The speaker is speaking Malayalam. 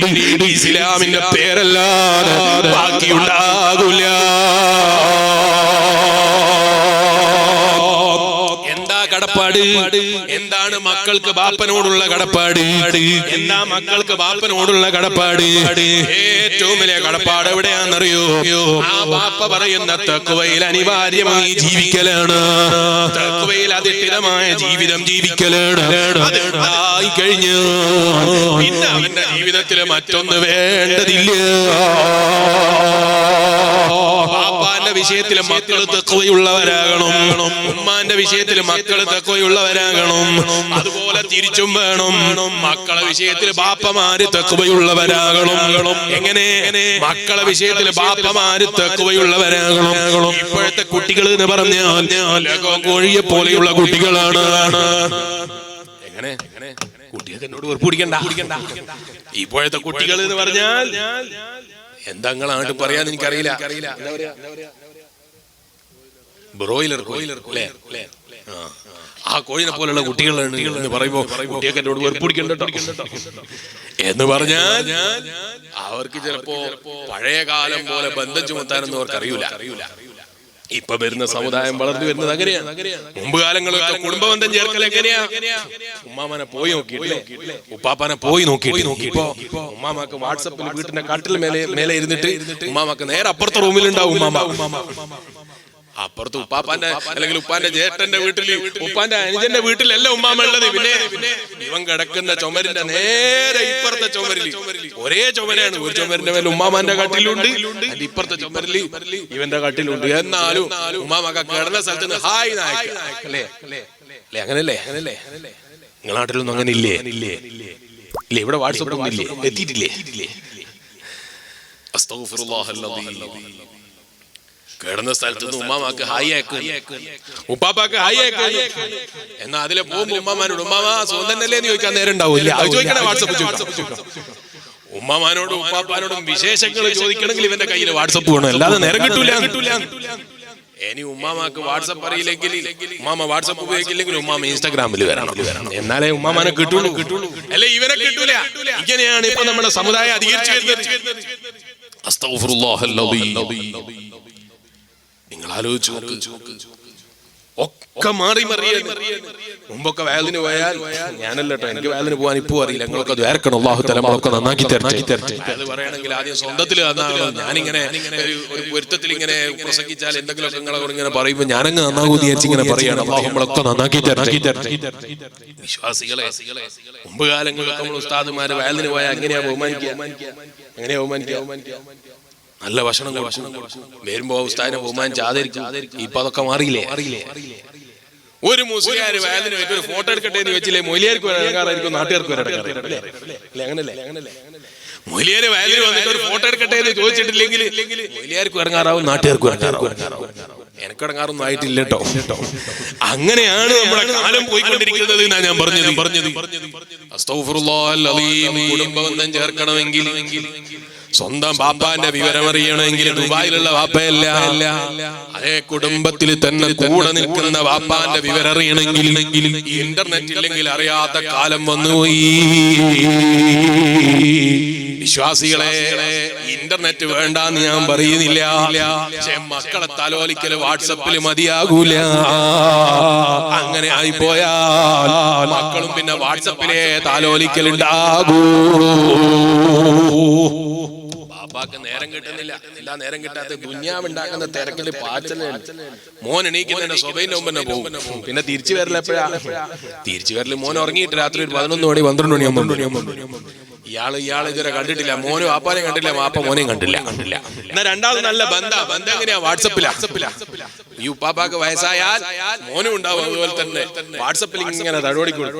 പിന്നീട് ഇസ്ലാമിന്റെ പേരല്ലാതെ ബാക്കിയുണ്ടാകൂല. കടപ്പാട് എന്താണ്? മക്കൾക്ക് ബാപ്പനോടുള്ള കടപ്പാട് എന്താ? മക്കൾക്ക് ബാപ്പനോടുള്ള കടപ്പാട് ഏറ്റവും വലിയ കടപ്പാട് എവിടെയാണെന്നറിയോ? ആ ബാപ്പ പറയുന്ന തഖ്വയിൽ അനിവാര്യമായി ജീവിക്കലാണ്. തഖ്വയിൽ അധിഷ്ഠിതമായ ജീവിതം ജീവിക്കലാണ്. അതുണ്ടായി കഴിഞ്ഞു പിന്നെ അവന്റെ ജീവിതത്തിൽ മറ്റൊന്ന് വേണ്ടതില്ല. ബാപ്പാന്റെ വിഷയത്തിൽ മക്കൾ തഖ്വയുള്ളവരാകണം, ഉമ്മാന്റെ വിഷയത്തിൽ മക്കൾ തഖ്വയുള്ളവരാകണം. അതുപോലെ തിരിച്ചും വേണം. മക്കളെ വിഷയത്തിൽ ബാപ്പമാര് തഖ്വയുള്ളവരാകണം. എങ്ങനെ? മക്കളെ വിഷയത്തിൽ ബാപ്പമാര് തഖ്വയുള്ളവരാകണം. ഇപ്പോഴത്തെ കുട്ടികൾ എന്ന് പറഞ്ഞാൽ കോഴിയെ പോലെയുള്ള കുട്ടികളാണ്. എങ്ങനെ? കുട്ടികൾക്ക് എന്നോട് വെറുപ്പ് പിടിക്കണ്ട. ഇപ്പോഴത്തെ കുട്ടികൾ എന്ന് പറഞ്ഞാൽ എന്താങ്ങളാണ്ട് പറയാൻ എനിക്കറിയില്ല. ബ്രോയിലർ അല്ലേ? ആ കോഴിനെ പോലുള്ള കുട്ടികളാണ് എന്ന് പറയുമ്പോ കുട്ടിയൊക്കെ എന്നോട് വെറുപ്പിടിക്കണ്ടോ എന്ന് പറഞ്ഞാൽ അവർക്ക് ചിലപ്പോ പഴയ കാലം പോലെ ബന്ധം ചുമത്താനൊന്നും അവർക്ക് അറിയൂല. ഇപ്പൊ വരുന്ന സമുദായം വളർന്നു വരുന്നത് അങ്ങനെയാണ്. മുമ്പ് കാലങ്ങളൊക്കെ കുടുംബ ബന്ധം ചേർക്കൽ എങ്ങനെയാ? ഉമ്മാമനെ പോയി നോക്കിയിട്ടില്ലേ? ഉപ്പാപ്പനെ പോയി നോക്കിയിട്ട് ഇപ്പൊ ഉമ്മാമാക്ക് വാട്സപ്പിൽ വീട്ടിന്റെ കാട്ടിൽ മേലെ ഇരുന്നിട്ട് ഉമ്മാമാക്ക് നേരെ അപ്പുറത്തെ റൂമിലുണ്ടാവും ഉമ്മാമ. അപ്പുറത്ത് ഉപ്പാപ്പാന്റെ അല്ലെങ്കിൽ ഉപ്പാന്റെ ജേട്ടന്റെ വീട്ടിൽ, ഉപ്പാന്റെ അനുജന്റെ വീട്ടിലല്ല ഉമ്മാമ ഉള്ളത്. പിന്നെ ഇവൻ കിടക്കുന്ന ചുമരിന്റെ നേരെ ഇപ്പുറത്തെ ചുമരില് ഒരേ ചുമരാണ്. ഒരു ചുമരിന്റെ മേലെ ഉമ്മാമാന്റെ കട്ടിലുണ്ട്, അതിന്റെ ഇപ്പുറത്തെ ചുമരില് ഇവന്റെ കട്ടിലുണ്ട്. എന്നാലും ഉമ്മാമക്ക കിടന്ന സ്ഥലത്ത് നിന്ന് ഹായ് നായല്ലേ? അങ്ങനല്ലേ? നിങ്ങളുടെ നാട്ടിലൊന്നും അങ്ങനെ ഇല്ലേ? ഇല്ലേ? ഇവിടെ വാട്സപ്പ് ഒന്നും ഇല്ലേ? എത്തിയിട്ടില്ലേ? കിടന്ന സ്ഥലത്ത് നിന്ന് ഉമ്മാമാക്ക് ഹായ് ആക്കും, ഉപ്പാപ്പാക്ക് ഹായ് ആക്കും. എന്നാ അതിലെ പോകുമ്പോ ഉമ്മാമാനോട് ഉമ്മാമ സുഖം തന്നെയല്ലേ എന്ന് ചോദിക്കാൻ നേരം ഉണ്ടാവില്ല. അത് ചോദിക്കണേ വാട്സപ്പ് ഉമ്മാമാനോടും ഉപ്പാപ്പാനോടും വിശേഷങ്ങൾ ചോദിക്കണമെങ്കിൽ ഇവന്റെ കയ്യിൽ വാട്സപ്പ് വേണം, അല്ലാതെ നേരം കിട്ടൂല. ഇനി ഉമ്മാമാക്ക് വാട്സപ്പ് അറിയില്ലെങ്കിൽ, ഉമ്മാമ വാട്സപ്പ് ഉപയോഗിക്കില്ലെങ്കിൽ ഉമ്മാമ ഇൻസ്റ്റാഗ്രാമിൽ വരണം. എന്നാലേ ഉമ്മാമാനെ കിട്ടുള്ളൂ. അല്ലെ ഇവരെ കിട്ടൂല. ഇങ്ങനെയാണ് ഇപ്പൊ നമ്മുടെ സമുദായം അധികരിച്ചു വരുന്നത്. നിങ്ങൾ ആലോചിച്ചു ഒക്കെ മാറി മറിയാണ്. മുമ്പൊക്കെ വയലിന് പോയാൽ ഞാനല്ലോ എനിക്ക് വയലിന് പോകാൻ ഇപ്പൊ അറിയില്ല. ഞങ്ങളൊക്കെ ദ്വാരക്കണം. അല്ലാഹു തആല നമ്മളൊക്കെ നന്നാക്കി തരട്ടെ. അത് പറയണമെങ്കിൽ ആദ്യം സ്വന്തത്തിൽ ഞാനിങ്ങനെ ഒരു പൊരുത്തത്തിൽ ഇങ്ങനെ പ്രസംഗിച്ചാൽ എന്തെങ്കിലുമൊക്കെ നിങ്ങളോട് ഇങ്ങനെ പറയുമ്പോൾ ഞാനങ്ങ് നന്നാകും വിചാരിച്ച് ഇങ്ങനെ പറയാണ്. അല്ലാഹു നമ്മളൊക്കെ നന്നാക്കി തരട്ടെ. വിശ്വാസികളെ, മുമ്പ് കാലങ്ങളിലൊക്കെ നമ്മൾ ഉസ്താദുമാര് വയലിന് പോയാൽ എങ്ങനെയാ ബഹുമാനിക്കുക? നല്ല ഭക്ഷണം വരുമ്പോ ഉസ്താദിനെ ബഹുമാനിച്ച് ആദരിക്കും. ഇപ്പൊ അതൊക്കെ മാറിയില്ലേ? ഒരു മുസ്ലിയാർ വയലിന് വെച്ച് ഒരു ഫോട്ടോ എടുക്കട്ടെ എന്ന് വെച്ചില്ലേ മൊയ്ലിയാർക്ക് ഇറങ്ങാറായിരിക്കും, നാട്ടുകാർക്ക് അങ്ങനല്ലേ? മൊയ്ലിയാര് വയലിന് വന്നിട്ട് ഒരു ഫോട്ടോ എടുക്കട്ടെ എന്ന് ചോദിച്ചിട്ടില്ലെങ്കിൽ മൊയ്ലിയാർക്കും ഇറങ്ങാറാവും, നാട്ടുകാർക്കും ഇറങ്ങാറാവും. എനക്കിടങ്ങാറൊന്നും ആയിട്ടില്ല കേട്ടോ. അങ്ങനെയാണ് നമ്മുടെ കാലം പോയിക്കൊണ്ടിരിക്കുന്നത് എന്നാ ഞാൻ പറഞ്ഞത്. അസ്തഗ്ഫിറുല്ലാഹൽ അലീം. കുടുംബബന്ധം ചേർക്കണമെങ്കിൽ, സ്വന്തം ബാപ്പാന്റെ വിവരം അറിയണമെങ്കിൽ ദുബായിലുള്ള ബാപ്പയല്ല, അതേ കുടുംബത്തിൽ തന്നെ കൂടെ നിൽക്കുന്ന ബാപ്പാന്റെ വിവരം അറിയണമെങ്കിൽ ഇന്റർനെറ്റ് ഇല്ലെങ്കിൽ അറിയാത്ത കാലം വന്നുപോയി. വിശ്വാസികളെ, ഇന്റർനെറ്റ് വേണ്ടെന്ന് ഞാൻ പറയുന്നില്ല. പക്ഷെ മക്കളെ തലോലിക്കല് വാട്സപ്പിൽ മതിയാകൂല. അങ്ങനെ ആയിപ്പോയാൽ മക്കളും പിന്നെ വാട്സപ്പിലെ താലോലിക്കലുണ്ടാകൂ. ബാപ്പാക്ക് നേരം കിട്ടുന്നില്ല. എല്ലാ നേരം കിട്ടാത്ത ദുന്യാവുണ്ടാക്കുന്ന തിരക്കില് പാച്ചലാണ്. മോൻ എണീക്കുന്നതിന്റെ സ്വഭയിന്റെ മുമ്പ് തന്നെ പോകും. പിന്നെ തിരിച്ചു വരല എപ്പോഴാ? തിരിച്ചു വരല് മോൻ ഉറങ്ങിയിട്ട് രാത്രി ഒരു 11 മണി 12 മണിയാകുമ്പോൾ. ഇയാള് ഇതുവരെ കണ്ടിട്ടില്ല. മോനും വാപ്പാനെയും കണ്ടില്ല, വാപ്പ മോനെയും കണ്ടില്ല. എന്നാ രണ്ടാമത് നല്ല ബന്ധം എങ്ങനെയാ? വാട്സപ്പിലാ. ഈ ഉപ്പാപ്പാക്ക് വയസ്സായാൽ മോനും ഉണ്ടാവും അതുപോലെ തന്നെ വാട്സപ്പിൽ ഇങ്ങനെ തടോടിക്കൂടും.